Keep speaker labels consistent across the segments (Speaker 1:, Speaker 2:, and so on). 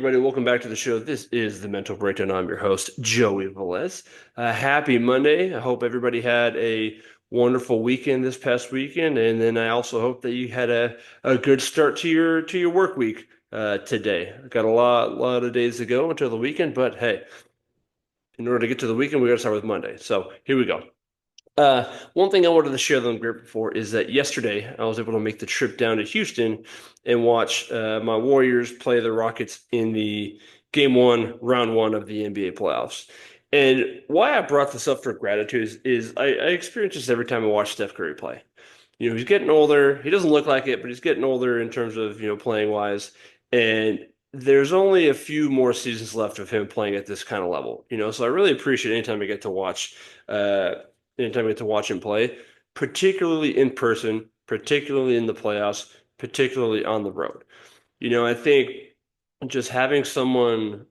Speaker 1: everybody. Welcome back to the show. This is the Mental Breakdown. I'm your host, Joey Velez. Happy Monday. I hope everybody had a wonderful weekend this past weekend, and then I also hope that you had a good start to your work week today. I've got a lot of days to go until the weekend, but hey, in order to get to the weekend, we got to start with Monday. So here we go. One thing I wanted to share that I'm grateful for is that yesterday I was able to make the trip down to Houston and watch my Warriors play the Rockets in the round one of the NBA playoffs. And why I brought this up for gratitude is I experience this every time I watch Steph Curry play. He's getting older. He doesn't look like it, but he's getting older in terms of, playing wise. And there's only a few more seasons left of him playing at this kind of level, So I really appreciate uh, anytime I get to watch him play, particularly in person, particularly in the playoffs, particularly on the road. I think just having someone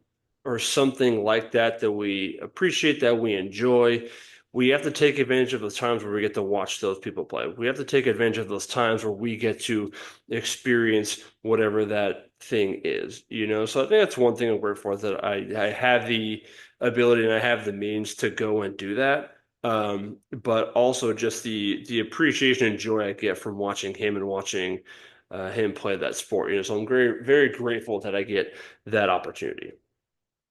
Speaker 1: or something like that we appreciate, that we enjoy, we have to take advantage of those times where we get to watch those people play. We have to take advantage of those times where we get to experience whatever that thing is. So I think that's one thing I'm grateful for, that I have the ability and I have the means to go and do that. But also just the appreciation and joy I get from watching him and watching him play that sport. So I'm very, very grateful that I get that opportunity.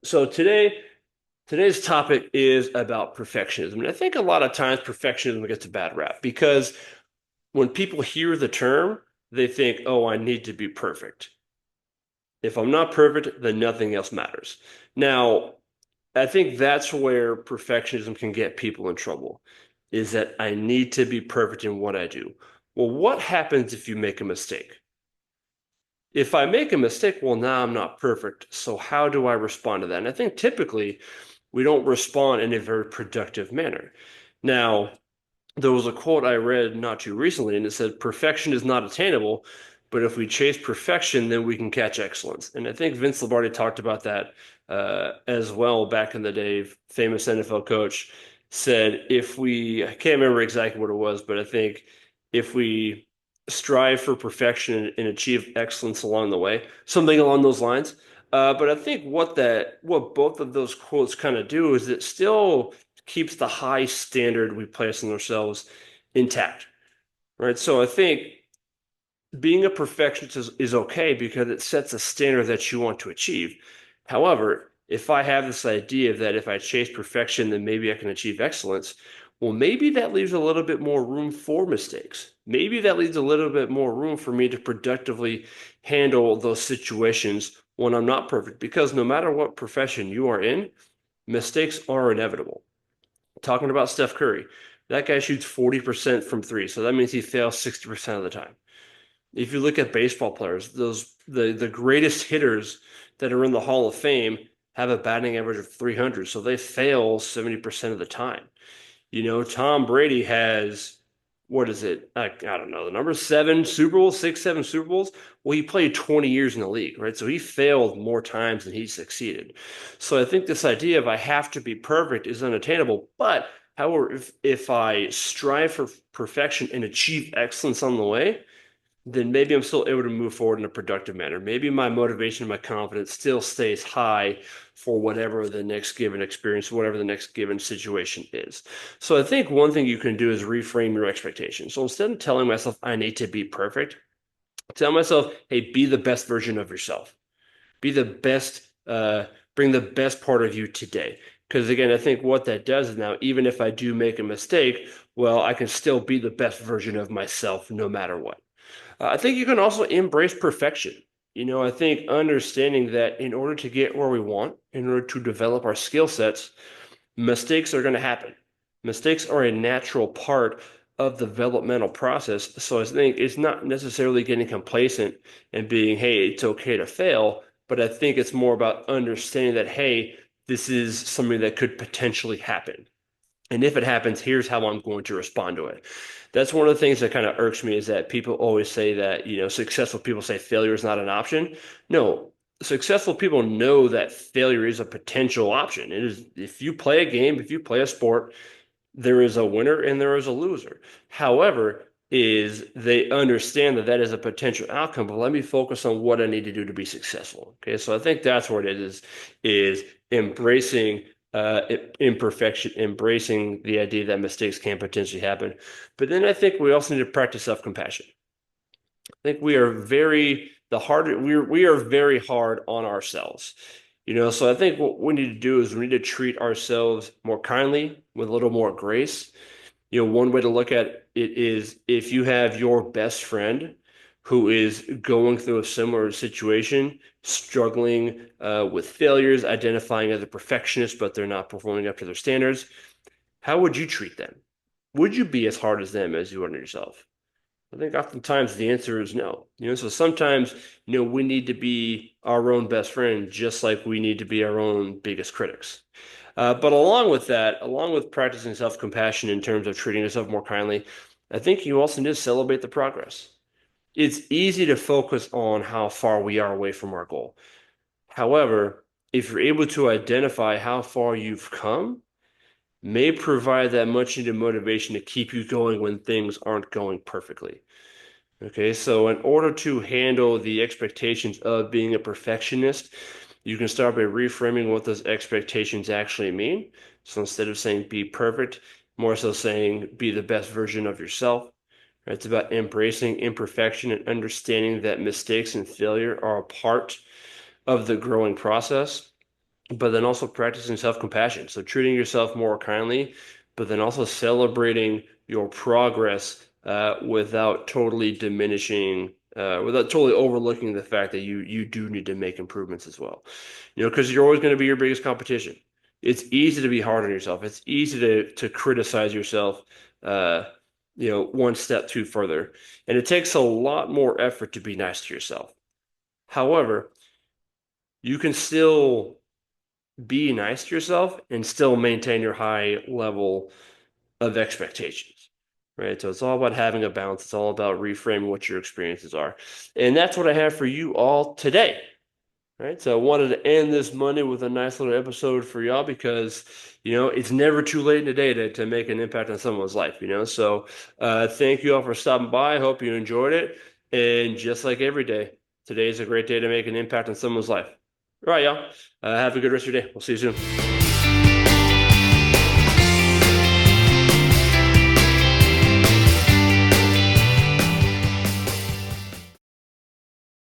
Speaker 1: So today's topic is about perfectionism. And I think a lot of times perfectionism gets a bad rap because when people hear the term, they think, oh, I need to be perfect. If I'm not perfect, then nothing else matters. Now, I think that's where perfectionism can get people in trouble, is that I need to be perfect in what I do. Well, what happens if you make a mistake? If I make a mistake, well, now I'm not perfect. So how do I respond to that? And I think typically we don't respond in a very productive manner. Now, there was a quote I read not too recently, and it said, perfection is not attainable, but if we chase perfection, then we can catch excellence. And I think Vince Lombardi talked about that as well back in the day. Famous NFL coach said, I can't remember exactly what it was, but I think if we strive for perfection and achieve excellence along the way, something along those lines. But I think what both of those quotes kind of do is it still keeps the high standard we place on ourselves intact, right? So I think being a perfectionist is okay because it sets a standard that you want to achieve. However, if I have this idea that if I chase perfection, then maybe I can achieve excellence, well, maybe that leaves a little bit more room for mistakes. Maybe that leaves a little bit more room for me to productively handle those situations when I'm not perfect. Because no matter what profession you are in, mistakes are inevitable. Talking about Steph Curry, that guy shoots 40% from three, so that means he fails 60% of the time. If you look at baseball players, the greatest hitters that are in the Hall of Fame have a batting average of 300, so they fail 70% of the time. Tom Brady has, what is it? I don't know, the number seven Super Bowls, six, seven Super Bowls. Well, he played 20 years in the league, right? So he failed more times than he succeeded. So I think this idea of I have to be perfect is unattainable. But however, if I strive for perfection and achieve excellence on the way, then maybe I'm still able to move forward in a productive manner. Maybe my motivation and my confidence still stays high for whatever the next given experience, whatever the next given situation is. So I think one thing you can do is reframe your expectations. So instead of telling myself I need to be perfect, tell myself, hey, be the best version of yourself. Be the best, bring the best part of you today. Because again, I think what that does is now, even if I do make a mistake, well, I can still be the best version of myself no matter what. I think you can also embrace perfection. I think understanding that in order to get where we want, in order to develop our skill sets, mistakes are going to happen. Mistakes are a natural part of the developmental process. So I think it's not necessarily getting complacent and being, hey, it's okay to fail, but I think it's more about understanding that, hey, this is something that could potentially happen. And if it happens, here's how I'm going to respond to it. That's one of the things that kind of irks me is that people always say that, successful people say failure is not an option. No, successful people know that failure is a potential option. It is, if you play a game, if you play a sport, there is a winner and there is a loser. However, is they understand that that is a potential outcome, but let me focus on what I need to do to be successful. Okay, so I think that's what it is embracing imperfection, embracing the idea that mistakes can potentially happen. But then I think we also need to practice self-compassion. I think we are very hard on ourselves. So I think what we need to do is we need to treat ourselves more kindly with a little more grace. One way to look at it is if you have your best friend who is going through a similar situation, struggling with failures, identifying as a perfectionist, but they're not performing up to their standards, how would you treat them? Would you be as hard as them as you are on yourself? I think oftentimes the answer is no. So sometimes, we need to be our own best friend, just like we need to be our own biggest critics. But along with that, along with practicing self-compassion in terms of treating yourself more kindly, I think you also need to celebrate the progress. It's easy to focus on how far we are away from our goal. However, if you're able to identify how far you've come, may provide that much needed motivation to keep you going when things aren't going perfectly. Okay, so in order to handle the expectations of being a perfectionist, you can start by reframing what those expectations actually mean. So instead of saying be perfect, more so saying be the best version of yourself. Right? It's about embracing imperfection and understanding that mistakes and failure are a part of the growing process, but then also practicing self-compassion. So treating yourself more kindly, but then also celebrating your progress without totally diminishing, without totally overlooking the fact that you do need to make improvements as well. Because you're always going to be your biggest competition. It's easy to be hard on yourself. It's easy to criticize yourself, one step too further. And it takes a lot more effort to be nice to yourself. However, you can still be nice to yourself and still maintain your high level of expectations, right? So it's all about having a balance. It's all about reframing what your experiences are. And that's what I have for you all today, right? So I wanted to end this Monday with a nice little episode for y'all because, it's never too late in the day to make an impact on someone's life. So thank you all for stopping by. I hope you enjoyed it. And just like every day, today is a great day to make an impact on someone's life. All right, y'all. Have a good rest of your day. We'll see you soon.